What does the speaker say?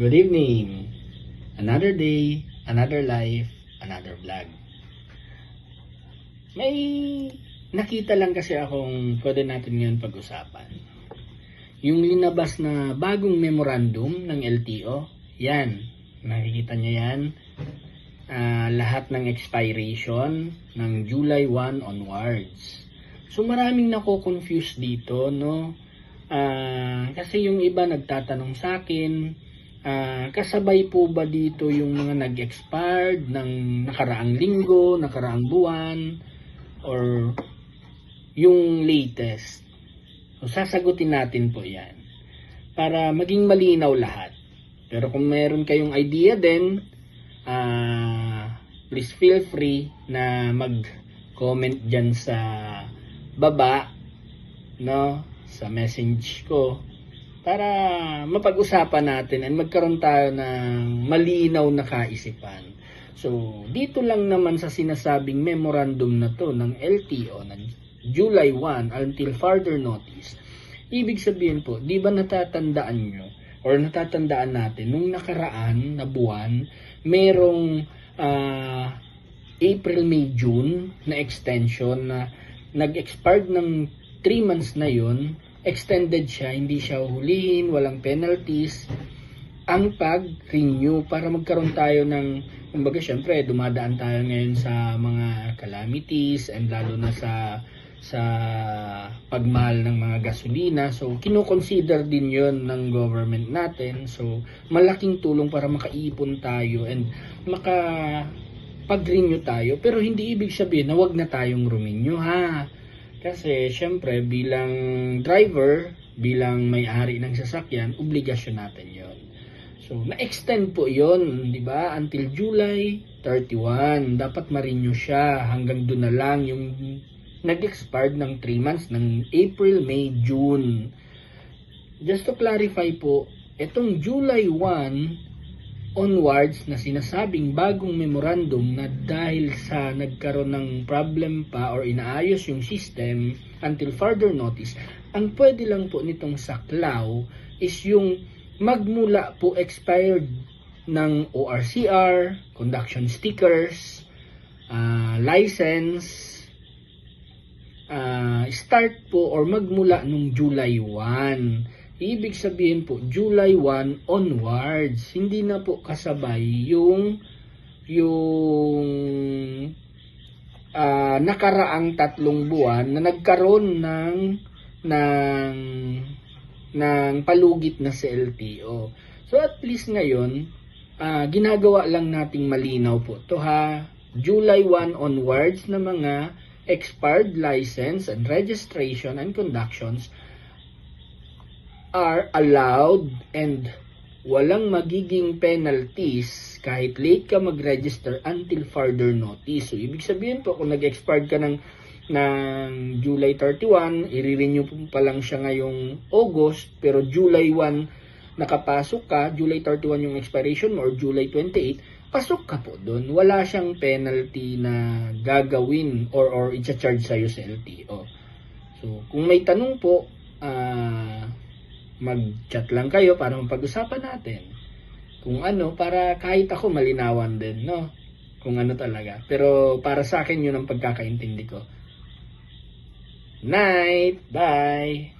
Good evening. Another day, another life, another vlog. May nakita lang kasi akong pwede natin ngayon pag-usapan. Yung linabas na bagong memorandum ng LTO, yan. Nakikita niyo yan. Lahat ng expiration ng July 1 onwards. So maraming nako-confuse dito, no? Kasi yung iba nagtatanong sa akin, kasabay po ba dito yung mga nag-expired ng nakaraang linggo, nakaraang buwan, or yung latest? So, sasagutin natin po yan para maging malinaw lahat. Pero kung meron kayong idea din, please feel free na mag-comment dyan sa baba, no, sa message ko, para mapag-usapan natin and magkaroon tayo ng malinaw na kaisipan. So, dito lang naman sa sinasabing memorandum na to ng LTO na July 1 until further notice. Ibig sabihin po, di ba natatandaan nyo or natatandaan natin nung nakaraan na buwan, merong April, May, June na extension na nag-expired ng 3 months na yun, extended siya, hindi siya hulihin, walang penalties, ang pag-renew para magkaroon tayo ng, kumbaga syempre, dumadaan tayo ngayon sa mga calamities and lalo na sa pagmahal ng mga gasolina. So, kino-consider din yon ng government natin. So, malaking tulong para makaipon tayo and makapag-renew tayo. Pero hindi ibig sabihin na wag na tayong renew, ha? Kasi, syempre, bilang driver, bilang may-ari ng sasakyan, obligasyon natin yon. So, na-extend po yon, di ba? Until July 31. Dapat ma-renew siya. Hanggang doon na lang yung nag-expired ng 3 months ng April, May, June. Just to clarify po, itong July 1 onwards na sinasabing bagong memorandum na dahil sa nagkaroon ng problem pa or inaayos yung system until further notice, ang pwede lang po nitong saklaw is yung magmula po expired ng ORCR, conduction stickers, license, start po or magmula nung July 1. Ibig sabihin po, July 1 onwards. Hindi na po kasabay yung nakaraang 3 buwan na nagkaroon ng palugit na sa LTO. So at least ngayon, ginagawa lang nating malinaw po to, ha. July 1 onwards na mga expired license and registration and conductions are allowed and walang magiging penalties kahit late ka mag-register until further notice. So, ibig sabihin po, kung nag-expired ka ng July 31, i-renew pa lang siya ngayong August, pero July 1 nakapasok ka, July 31 yung expiration or July 28, pasok ka po doon. Wala siyang penalty na gagawin or i-charge sa'yo sa LTO. So, kung may tanong po, mag-chat lang kayo para mapag-usapan natin. Kung ano, para kahit ako malinawan din, no? Kung ano talaga. Pero para sa akin, yun ang pagkakaintindi ko. Night! Bye!